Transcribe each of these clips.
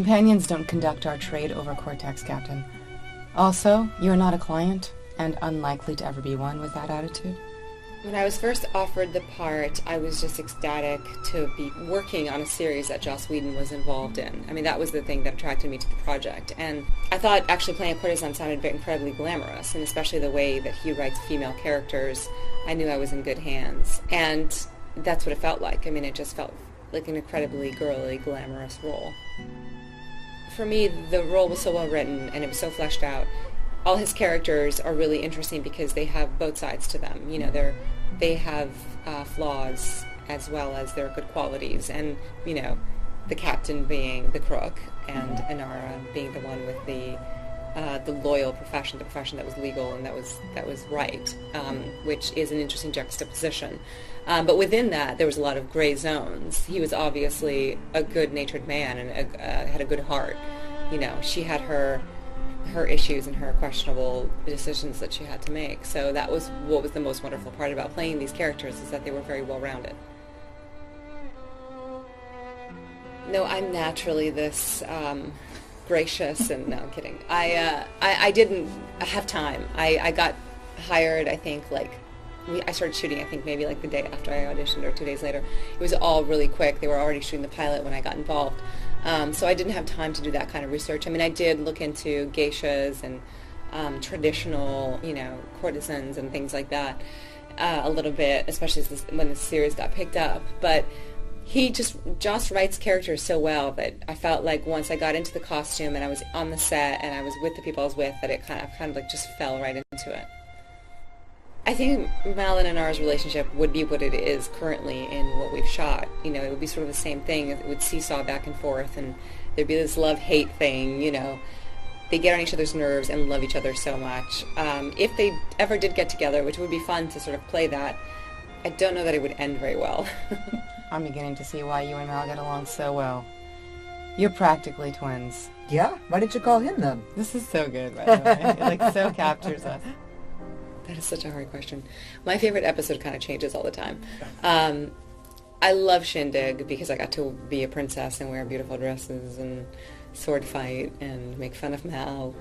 Companions don't conduct our trade over Cortex, Captain. Also, you are not a client, and unlikely to ever be one with that attitude. When I was first offered the part, I was just ecstatic to be working on a series that Joss Whedon was involved in. I mean, that was the thing that attracted me to the project. And I thought actually playing a courtesan sounded incredibly glamorous, and especially the way that he writes female characters, I knew I was in good hands. And that's what it felt like. I mean, it just felt like an incredibly girly, glamorous role. For me, the role was so well written, and it was so fleshed out. All his characters are really interesting because they have both sides to them. You know, they have flaws as well as their good qualities. And, you know, the captain being the crook and Inara being the one with the loyal profession, the profession that was legal and that was right, which is an interesting juxtaposition. But within that, there was a lot of gray zones. He was obviously a good-natured man and had a good heart. You know, she had her issues and her questionable decisions that she had to make. So that was what was the most wonderful part about playing these characters, is that they were very well-rounded. No, I'm naturally this gracious, and no, I'm kidding. I didn't have time. I got hired, I think, I started shooting, I think, maybe like the day after I auditioned or 2 days later. It was all really quick. They were already shooting the pilot when I got involved. So I didn't have time to do that kind of research. I mean, I did look into geishas and traditional, you know, courtesans and things like that a little bit, especially when the series got picked up. But Joss writes characters so well that I felt like once I got into the costume and I was on the set and I was with the people I was with, that it kind of like just fell right into it. I think Mal and Inara's relationship would be what it is currently in what we've shot. You know, it would be sort of the same thing. It would seesaw back and forth, and there'd be this love-hate thing, you know. They get on each other's nerves and love each other so much. If they ever did get together, which would be fun to sort of play that, I don't know that it would end very well. I'm beginning to see why you and Mal get along so well. You're practically twins. Yeah? Why didn't you call him then? This is so good, by the way. It so captures us. That is such a hard question. My favorite episode kind of changes all the time. I love Shindig because I got to be a princess and wear beautiful dresses and sword fight and make fun of Mal.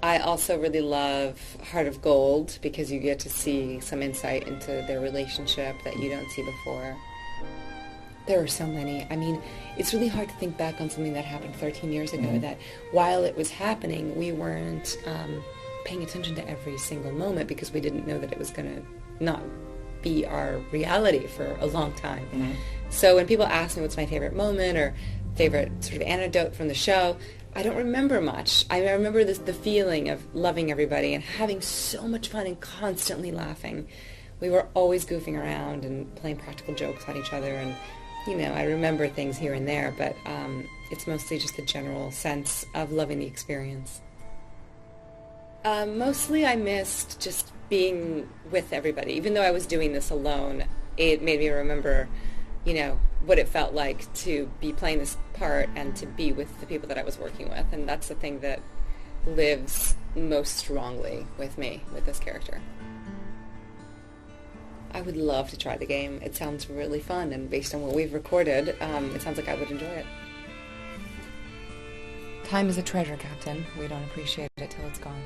I also really love Heart of Gold because you get to see some insight into their relationship that you don't see before. There are so many. I mean, it's really hard to think back on something that happened 13 years ago, that while it was happening, we weren't paying attention to every single moment because we didn't know that it was going to not be our reality for a long time. So when people ask me what's my favorite moment or favorite sort of anecdote from the show, I don't remember much. I remember the feeling of loving everybody and having so much fun and constantly laughing. We were always goofing around and playing practical jokes on each other, and you know, I remember things here and there, but it's mostly just the general sense of loving the experience. Mostly I missed just being with everybody. Even though I was doing this alone, it made me remember, you know, what it felt like to be playing this part and to be with the people that I was working with. And that's the thing that lives most strongly with me, with this character. I would love to try the game. It sounds really fun, and based on what we've recorded, it sounds like I would enjoy it. Time is a treasure, Captain. We don't appreciate it till it's gone.